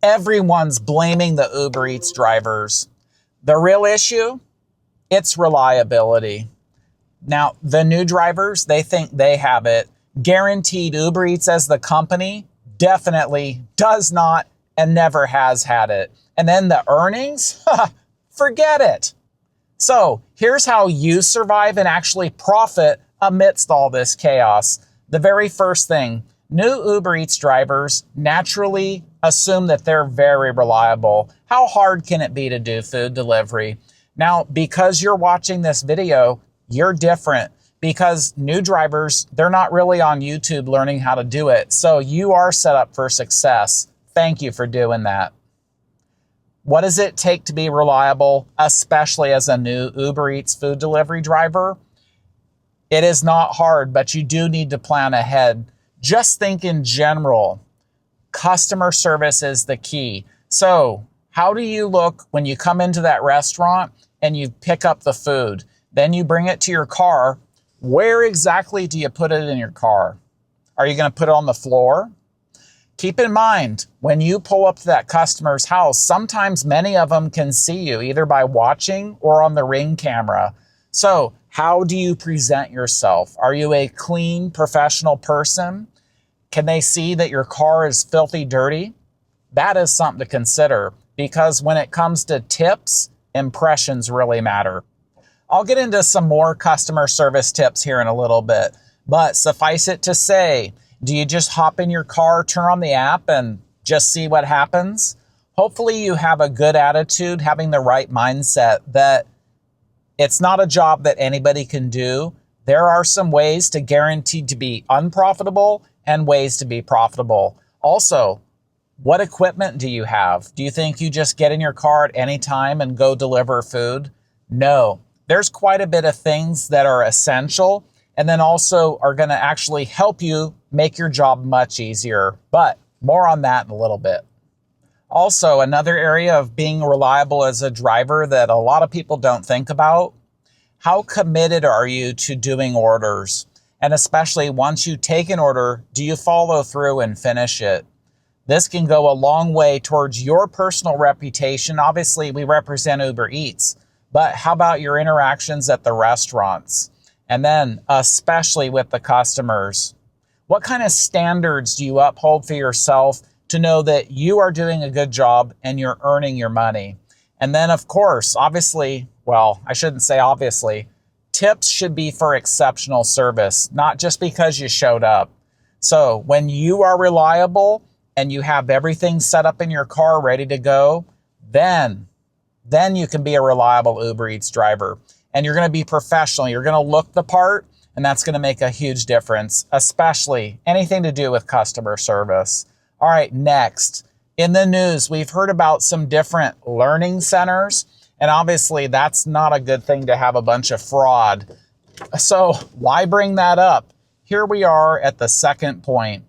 Everyone's blaming the Uber Eats drivers. The real issue, it's reliability. Now, the new drivers, they think they have it. Guaranteed, Uber Eats as the company definitely does not and never has had it. And then the earnings, forget it. So here's how you survive and actually profit amidst all this chaos. The very first thing, new Uber Eats drivers naturally assume that they're very reliable. How hard can it be to do food delivery? Now, because you're watching this video, you're different because new drivers, they're not really on YouTube learning how to do it. So you are set up for success. Thank you for doing that. What does it take to be reliable, especially as a new Uber Eats food delivery driver? It is not hard, but you do need to plan ahead. Just think in general. Customer service is the key. So how do you look when you come into that restaurant and you pick up the food? Then you bring it to your car. Where exactly do you put it in your car? Are you going to put it on the floor? Keep in mind, when you pull up to that customer's house, sometimes many of them can see you either by watching or on the Ring camera. So how do you present yourself? Are you a clean, professional person? Can they see that your car is filthy dirty? That is something to consider because when it comes to tips, impressions really matter. I'll get into some more customer service tips here in a little bit, but suffice it to say, do you just hop in your car, turn on the app, and just see what happens? Hopefully you have a good attitude, having the right mindset that it's not a job that anybody can do. There are some ways to guarantee to be unprofitable and ways to be profitable. Also, what equipment do you have? Do you think you just get in your car at any time and go deliver food? No. There's quite a bit of things that are essential and then also are going to actually help you make your job much easier. But more on that in a little bit. Also, another area of being reliable as a driver that a lot of people don't think about, how committed are you to doing orders? And especially once you take an order, do you follow through and finish it? This can go a long way towards your personal reputation. Obviously, we represent Uber Eats, but how about your interactions at the restaurants? And then especially with the customers. What kind of standards do you uphold for yourself to know that you are doing a good job and you're earning your money? And then, of course, obviously, well, I shouldn't say obviously, tips should be for exceptional service, not just because you showed up. So when you are reliable and you have everything set up in your car ready to go, then you can be a reliable Uber Eats driver. And you're going to be professional. You're going to look the part, and that's going to make a huge difference, especially anything to do with customer service. All right, next. In the news, we've heard about some different learning centers, and obviously that's not a good thing to have a bunch of fraud. So why bring that up? Here we are at the second point.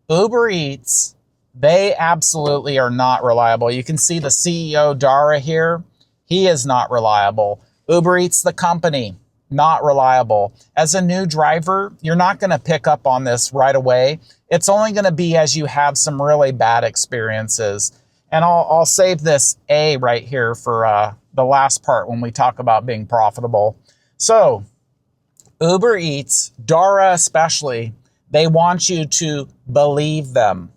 Uber Eats, they absolutely are not reliable. You can see the CEO, Dara, here. He is not reliable. Uber Eats, the company, not reliable. As a new driver, you're not going to pick up on this right away. It's only going to be as you have some really bad experiences. And I'll save this A right here for the last part when we talk about being profitable. So Uber Eats, Dara especially, they want you to believe them.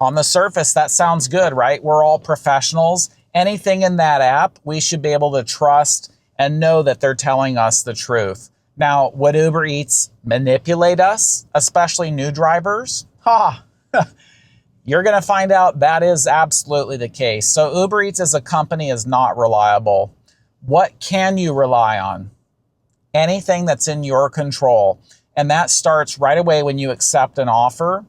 On the surface, that sounds good, right? We're all professionals. Anything in that app, we should be able to trust and know that they're telling us the truth. Now, would Uber Eats manipulate us, especially new drivers? You're going to find out that is absolutely the case. So Uber Eats as a company is not reliable. What can you rely on? Anything that's in your control. And that starts right away when you accept an offer.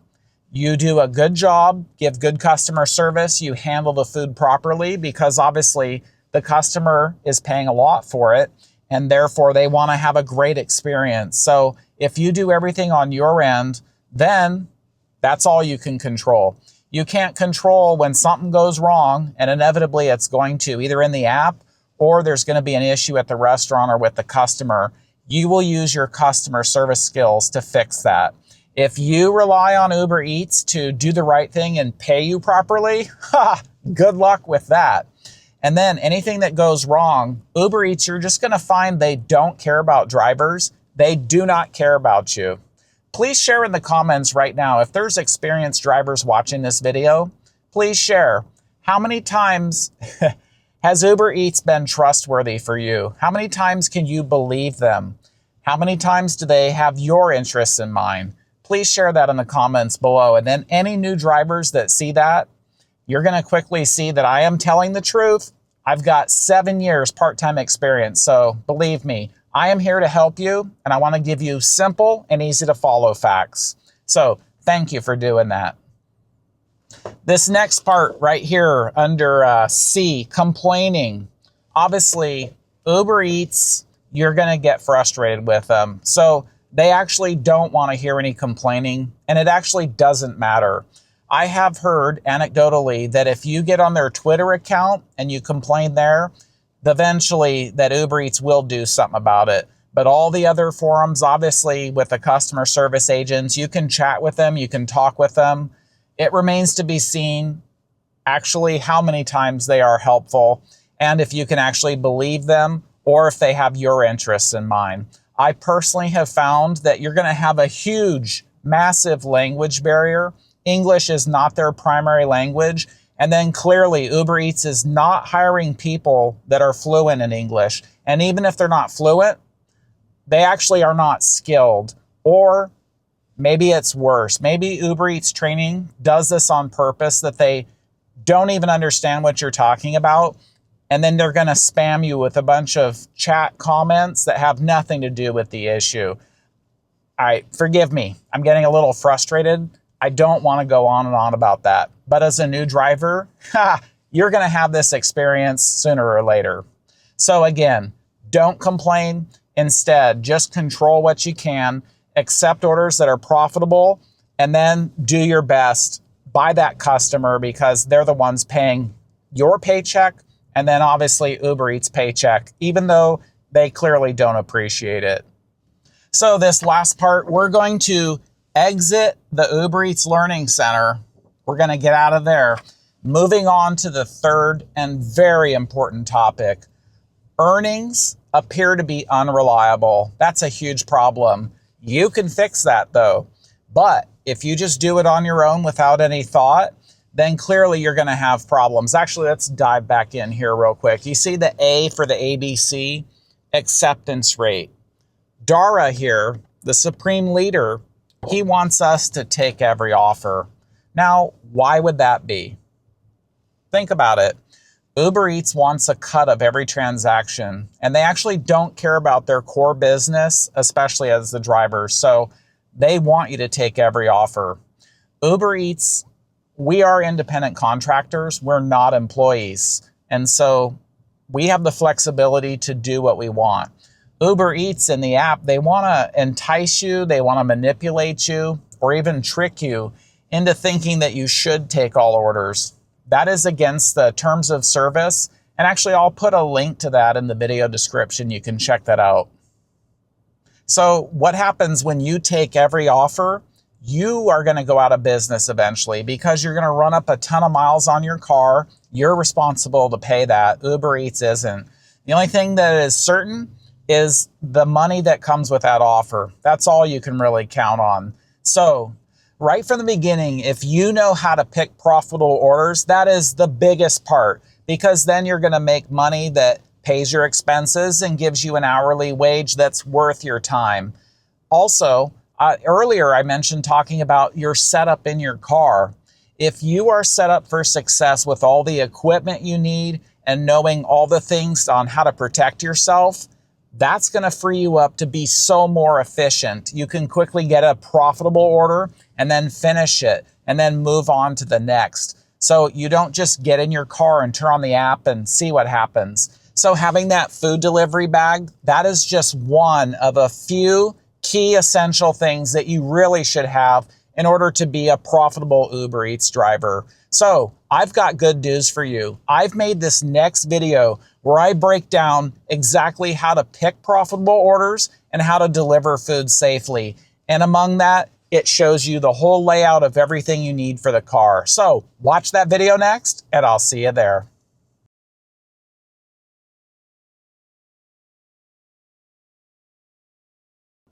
You do a good job, give good customer service, you handle the food properly because obviously the customer is paying a lot for it and therefore they want to have a great experience. So if you do everything on your end, then that's all you can control. You can't control when something goes wrong, and inevitably it's going to, either in the app or there's going to be an issue at the restaurant or with the customer. You will use your customer service skills to fix that. If you rely on Uber Eats to do the right thing and pay you properly, good luck with that. And then anything that goes wrong, Uber Eats, you're just going to find they don't care about drivers. They do not care about you. Please share in the comments right now. If there's experienced drivers watching this video, please share. How many times has Uber Eats been trustworthy for you? How many times can you believe them? How many times do they have your interests in mind? Please share that in the comments below. And then any new drivers that see that, you're going to quickly see that I am telling the truth. I've got 7 years part-time experience. So believe me, I am here to help you. And I want to give you simple and easy to follow facts. So thank you for doing that. This next part right here under C, complaining. Obviously, Uber Eats, you're going to get frustrated with them. So they actually don't want to hear any complaining, and it actually doesn't matter. I have heard anecdotally that if you get on their Twitter account and you complain there, eventually that Uber Eats will do something about it. But all the other forums, obviously with the customer service agents, you can chat with them, you can talk with them. It remains to be seen actually how many times they are helpful and if you can actually believe them or if they have your interests in mind. I personally have found that you're going to have a huge, massive language barrier. English is not their primary language. And then clearly Uber Eats is not hiring people that are fluent in English. And even if they're not fluent, they actually are not skilled. Or maybe it's worse. Maybe Uber Eats training does this on purpose, that they don't even understand what you're talking about. And then they're going to spam you with a bunch of chat comments that have nothing to do with the issue. All right, forgive me. I'm getting a little frustrated. I don't want to go on and on about that. But as a new driver, you're going to have this experience sooner or later. So again, don't complain. Instead, just control what you can, accept orders that are profitable, and then do your best by that customer because they're the ones paying your paycheck and then obviously Uber Eats paycheck, even though they clearly don't appreciate it. So this last part, we're going to exit the Uber Eats Learning Center. We're going to get out of there. Moving on to the third and very important topic. Earnings appear to be unreliable. That's a huge problem. You can fix that though. But if you just do it on your own without any thought, then clearly you're going to have problems. Actually, let's dive back in here real quick. You see the A for the ABC, acceptance rate. Dara here, the supreme leader, he wants us to take every offer. Now, why would that be? Think about it. Uber Eats wants a cut of every transaction, and they actually don't care about their core business, especially as the drivers. So they want you to take every offer. Uber Eats, we are independent contractors. We're not employees. And so we have the flexibility to do what we want. Uber Eats in the app, they want to entice you, they want to manipulate you, or even trick you into thinking that you should take all orders. That is against the terms of service. And actually, I'll put a link to that in the video description. You can check that out. So what happens when you take every offer? You are going to go out of business eventually because you're going to run up a ton of miles on your car. You're responsible to pay that. Uber Eats isn't. The only thing that is certain is the money that comes with that offer. That's all you can really count on. So right from the beginning, if you know how to pick profitable orders, that is the biggest part because then you're going to make money that pays your expenses and gives you an hourly wage that's worth your time. Also, earlier I mentioned talking about your setup in your car. If you are set up for success with all the equipment you need and knowing all the things on how to protect yourself, that's going to free you up to be so more efficient. You can quickly get a profitable order and then finish it and then move on to the next. So you don't just get in your car and turn on the app and see what happens. So having that food delivery bag, that is just one of a few key essential things that you really should have in order to be a profitable Uber Eats driver. So I've got good news for you. I've made this next video where I break down exactly how to pick profitable orders and how to deliver food safely. And among that, It shows you the whole layout of everything you need for the car. So watch that video next, and I'll see you there.